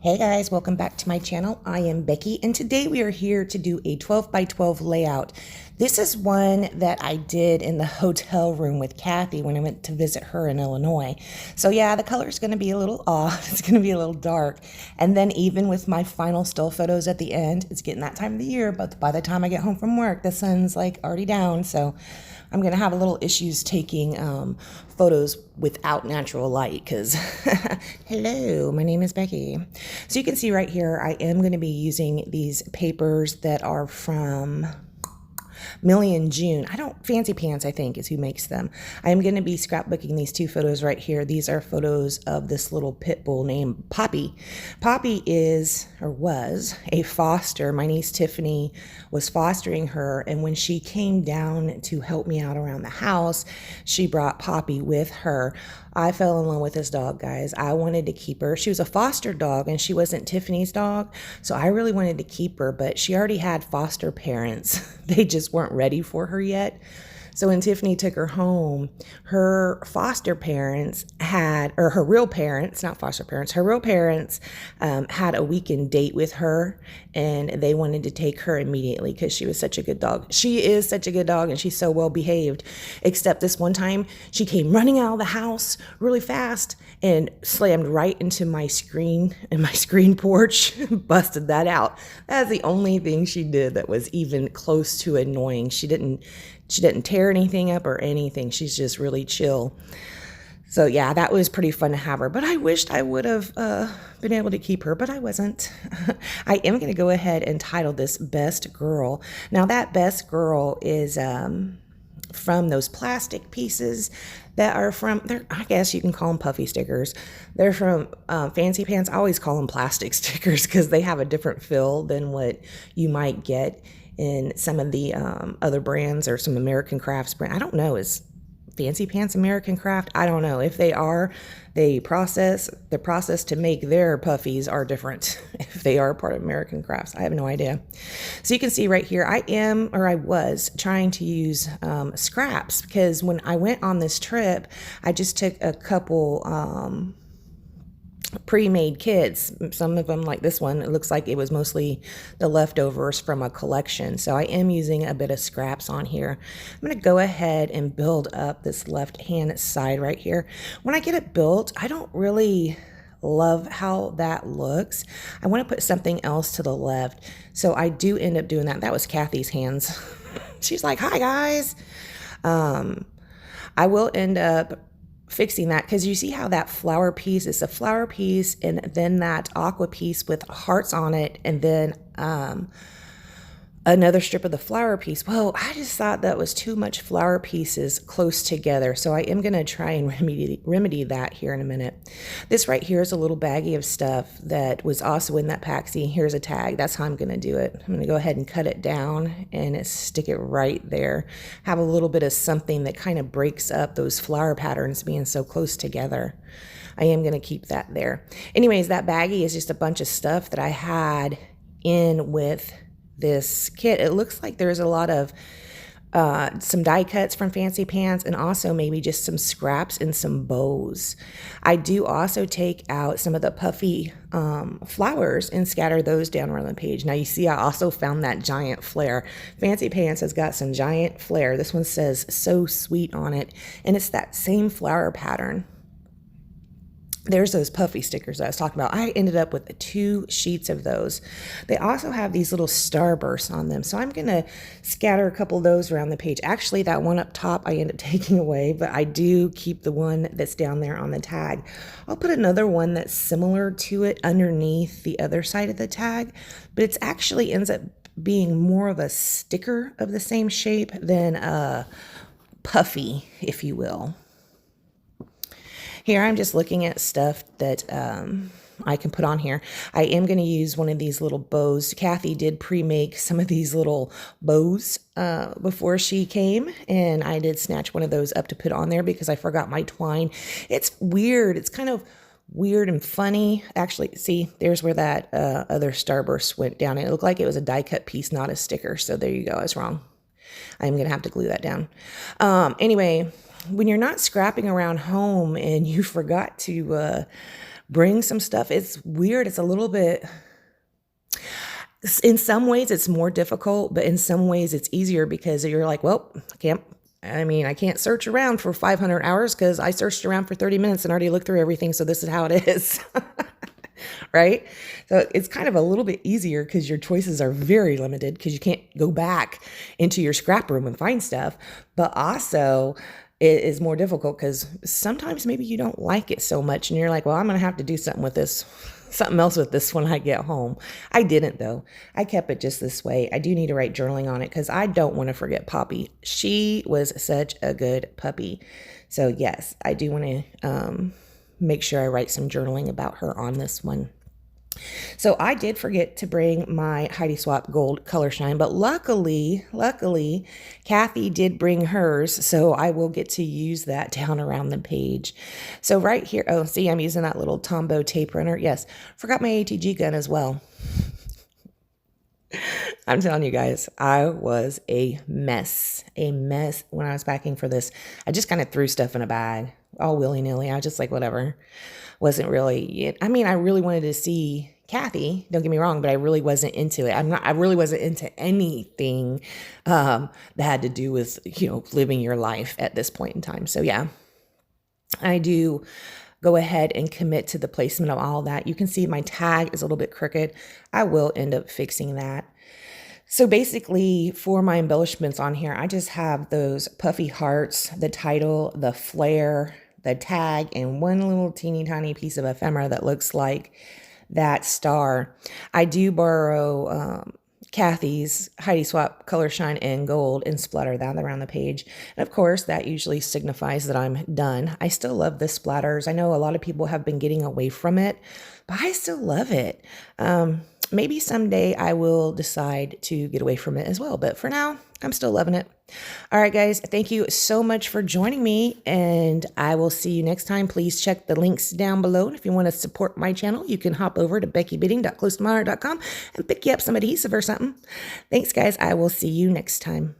Hey guys, welcome back to my channel. I am Becky, and today we are here to do a 12 by 12 layout. This is one that I did in the hotel room with Kathy when I went to visit her in Illinois. So yeah, the color is going to be a little off. It's going to be a little dark. And then even with my final still photos at the end, it's getting that time of the year, but by the time I get home from work, the sun's like already down. So I'm going to have a little issues taking photos without natural light because, hello, my name is Becky. So you can see right here, I am going to be using these papers that are from Millie and June. Fancy Pants, I think, is who makes them. I am going to be scrapbooking these two photos right here. These are photos of this little pit bull named Poppy. Poppy is, or was, a foster. My niece Tiffany was fostering her, and when she came down to help me out around the house, she brought Poppy with her. I fell in love with this dog, guys. I wanted to keep her. She was a foster dog, and she wasn't Tiffany's dog, so I really wanted to keep her, but she already had foster parents. They just weren't ready for her yet. So when Tiffany took her home, her foster parents had, or her real parents, not foster parents, her real parents had a weekend date with her, and they wanted to take her immediately because she was such a good dog. She is such a good dog, and she's so well behaved, except this one time she came running out of the house really fast and slammed right into my screen and my screen porch, busted that out. That's the only thing she did that was even close to annoying. She didn't tear anything up or anything. She's just really chill. So yeah, that was pretty fun to have her, but I wished I would have been able to keep her, but I wasn't. I am going to go ahead and title this Best Girl. Now that Best Girl is from those plastic pieces that are from, I guess you can call them puffy stickers. They're from Fancy Pants. I always call them plastic stickers because they have a different feel than what you might get in some of the other brands or some American Crafts brand. I don't know, is Fancy Pants American Craft? I don't know. If they are, the process to make their puffies are different if they are part of American Crafts. I have no idea. So you can see right here, I was trying to use scraps because when I went on this trip, I just took a couple pre-made kits. Some of them, like this one, it looks like it was mostly the leftovers from a collection. So I am using a bit of scraps on here. I'm going to go ahead and build up this left hand side right here. When I get it built, I don't really love how that looks. I want to put something else to the left. So I do end up doing that. That was Kathy's hands. She's like, hi guys. I will end up fixing that because you see how that flower piece is a flower piece and then that aqua piece with hearts on it and then another strip of the flower piece. Well, I just thought that was too much flower pieces close together, so I am going to try and remedy that here in a minute. This right here is a little baggie of stuff that was also in that pack. See, here's a tag. That's how I'm going to do it. I'm going to go ahead and cut it down and stick it right there. Have a little bit of something that kind of breaks up those flower patterns being so close together. I am going to keep that there. Anyways, that baggie is just a bunch of stuff that I had in with this kit. It looks like there's a lot of some die cuts from Fancy Pants and also maybe just some scraps and some bows. I do also take out some of the puffy flowers and scatter those down around the page. Now you see I also found that giant flare. Fancy Pants has got some giant flare. This one says So Sweet on it, and it's that same flower pattern. There's those puffy stickers I was talking about. I ended up with 2 sheets of those. They also have these little starbursts on them. So I'm going to scatter a couple of those around the page. Actually, that one up top I end up taking away, but I do keep the one that's down there on the tag. I'll put another one that's similar to it underneath the other side of the tag, but it's actually ends up being more of a sticker of the same shape than a puffy, if you will. Here I'm just looking at stuff that I can put on here. I am going to use one of these little bows. Kathy did pre-make some of these little bows before she came, and I did snatch one of those up to put on there because I forgot my twine. It's weird. It's kind of weird and funny. Actually, see, there's where that other starburst went down. It looked like it was a die cut piece, not a sticker. So there you go. I was wrong. I'm going to have to glue that down. Anyway, when you're not scrapping around home and you forgot to bring some stuff. It's weird. It's a little bit, in some ways it's more difficult, but in some ways it's easier because you're like, well, I can't search around for 500 hours because I searched around for 30 minutes and already looked through everything. So this is how it is. Right? So it's kind of a little bit easier because your choices are very limited because you can't go back into your scrap room and find stuff. But also it is more difficult because sometimes maybe you don't like it so much and you're like, well, I'm going to have to do something else with this when I get home. I didn't though. I kept it just this way. I do need to write journaling on it because I don't want to forget Poppy. She was such a good puppy. So yes, I do want to make sure I write some journaling about her on this one. So I did forget to bring my Heidi Swapp Gold Color Shine, but luckily, Kathy did bring hers, so I will get to use that down around the page. So right here, oh, see, I'm using that little Tombow tape runner. Yes, forgot my ATG gun as well. I'm telling you guys, I was a mess when I was packing for this. I just kind of threw stuff in a bag, all willy-nilly. I was just like, whatever. Wasn't really, I really wanted to see Kathy, don't get me wrong, but I really wasn't into it. I really wasn't into anything that had to do with, living your life at this point in time. So yeah, I do go ahead and commit to the placement of all that. You can see my tag is a little bit crooked. I will end up fixing that. So basically for my embellishments on here, I just have those puffy hearts, the title, the flare, the tag, and one little teeny tiny piece of ephemera that looks like that star. I do borrow Kathy's Heidi Swapp Color Shine in Gold and splatter that around the page. And of course, that usually signifies that I'm done. I still love the splatters. I know a lot of people have been getting away from it, but I still love it. Maybe someday I will decide to get away from it as well. But for now, I'm still loving it. All right, guys, thank you so much for joining me, and I will see you next time. Please check the links down below. And if you want to support my channel, you can hop over to beckybidding.closetomyheart.com and pick you up some adhesive or something. Thanks, guys. I will see you next time.